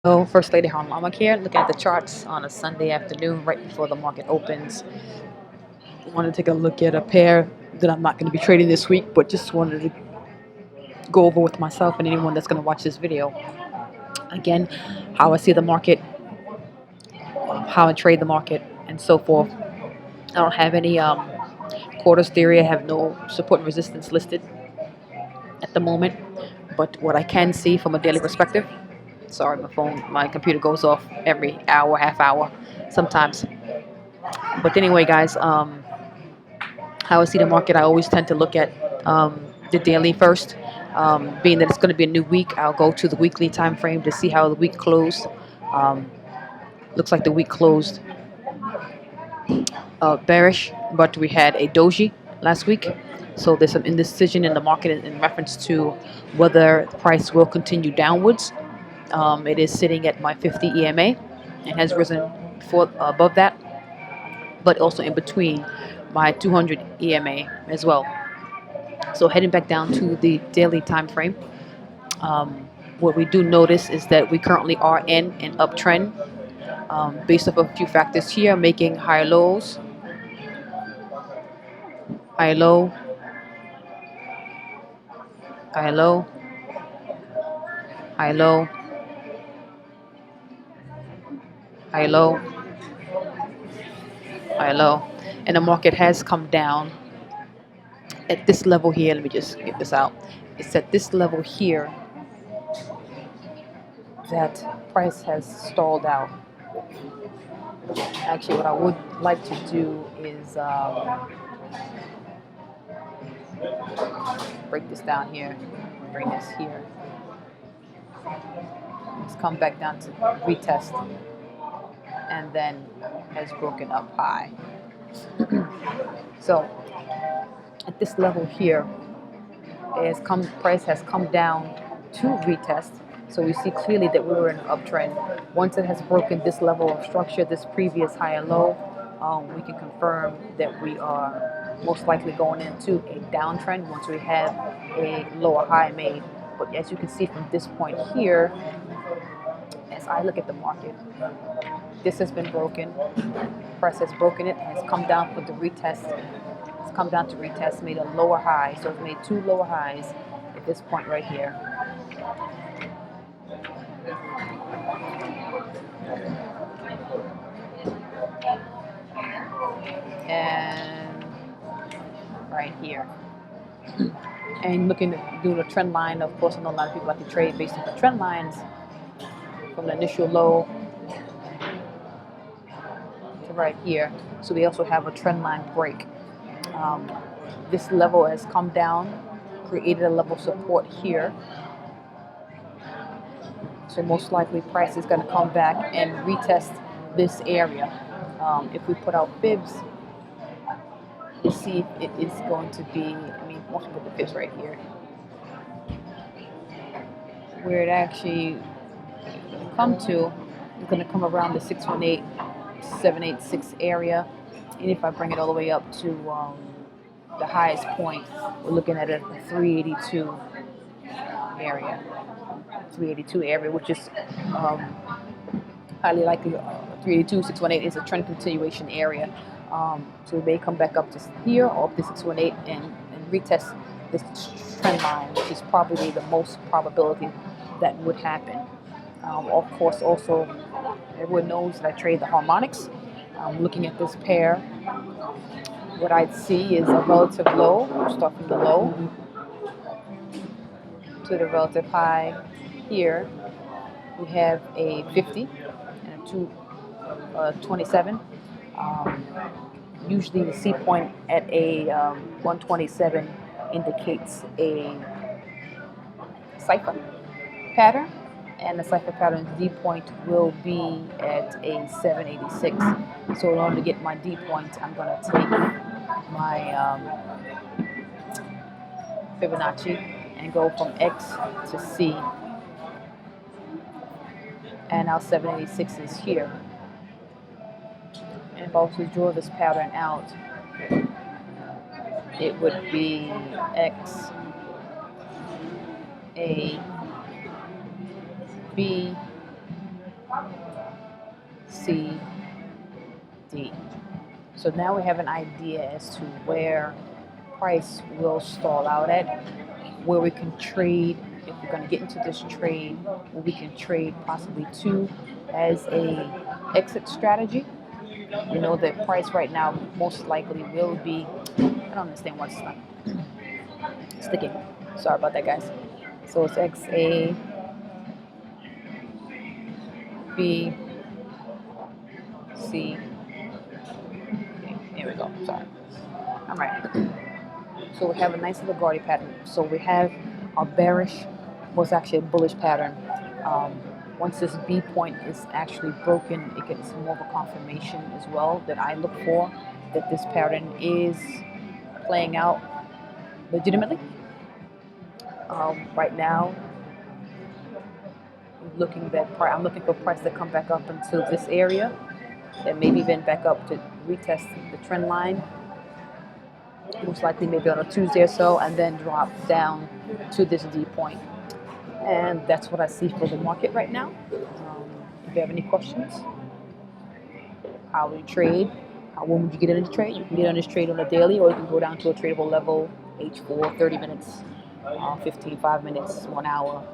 Hello, First Lady Harlem here, looking at the charts on a Sunday afternoon right before the market opens. Want to take a look at a pair that I'm not going to be trading this week, but just wanted to go over with myself and anyone that's going to watch this video. Again, how I see the market, how I trade the market, and so forth. I don't have any quarters theory. I have no support and resistance listed at the moment, but what I can see from a daily perspective. Sorry, my computer goes off every hour, half hour, sometimes. But anyway, guys, how I see the market, I always tend to look at the daily first. Being that it's going to be a new week, I'll go to the weekly time frame to see how the week closed. Um, Looks like the week closed bearish, but we had a doji last week. So there's some indecision in the market in reference to whether the price will continue downwards. It is sitting at my 50 EMA and has risen above that, but also in between my 200 EMA as well. So heading back down to the daily time frame, what we do notice is that we currently are in an uptrend based off of a few factors here, making higher lows, high low, high low, high low, high low, high low, and the market has come down at this level here. Let me just get this out. It's at this level here that price has stalled out. Actually, what I would like to do is break this down here, bring this here. Let's come back down to retest, and then has broken up high. So at this level here, price has come down to retest. So we see clearly that we were in an uptrend. Once it has broken this level of structure, this previous high and low, we can confirm that we are most likely going into a downtrend once we have a lower high made. But as you can see from this point here, as I look at the market, this has been broken. Price has broken it, has come down for the retest. It's come down to retest, made a lower high. So it's made two lower highs at this point right here. And right here. And looking at doing a trend line, of course, I know a lot of people like to trade based on the trend lines from the initial low to right here. So we also have a trend line break. This level has come down, created a level of support here. So most likely price is going to come back and retest this area. If we put out fibs, you see it is going to be, once we put the fibs right here, where it actually come to is going to come around the 618, 786 area. And if I bring it all the way up to the highest point, we're looking at a 382 area. 382 area, which is highly likely 382, 618 is a trend continuation area. So we may come back up to here or up to 618 and retest this trend line, which is probably the most probability that would happen. Of course, also, everyone knows that I trade the harmonics. Looking at this pair, what I'd see is a relative low. We'll start from the low to the relative high here. We have a 50 and a 227. Usually the C point at a 127 indicates a cipher pattern, and the cipher pattern's D point will be at a 786. So in order to get my D point, I'm going to take my Fibonacci and go from X to C, and now 786 is here. And if I was to draw this pattern out, it would be X, A, B, C, D. So now we have an idea as to where price will stall out at, where we can trade. If we're going to get into this trade, where we can trade possibly two as a exit strategy. We know that price right now most likely will be, I don't understand what's not sticking. Sorry about that, guys. So it's X, A, B, C. Okay, here we go. Sorry. All right. So we have a nice little Gardy pattern. So we have our bearish was actually a bullish pattern. Once this B point is actually broken, it gets more of a confirmation as well that I look for that this pattern is playing out legitimately. Right now, I'm looking for price to come back up into this area, and maybe even back up to retest the trend line. Most likely maybe on a Tuesday or so, and then drop down to this D point. And that's what I see for the market right now. If you have any questions, how we trade, when would you get in this trade? You can get on this trade on a daily, or you can go down to a tradable level, H4, 30 minutes, 15, 5 minutes, 1 hour,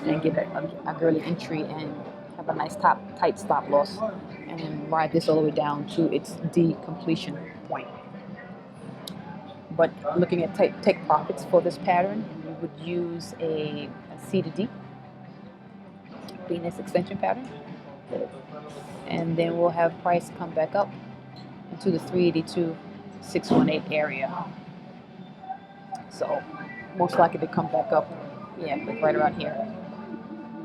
and get a early entry and have a nice tight stop loss, and then ride this all the way down to its D completion point. But looking at take profits for this pattern, we would use a C to D, Venus extension pattern. And then we'll have price come back up into the 382, 618 area. So most likely to come back up, yeah, like right around here.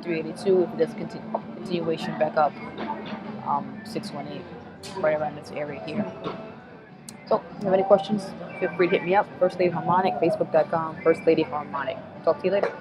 382, if it does continuation back up, 618, right around this area here. So if you have any questions, feel free to hit me up. First Lady Harmonic, Facebook.com, First Lady Harmonic. Talk to you later.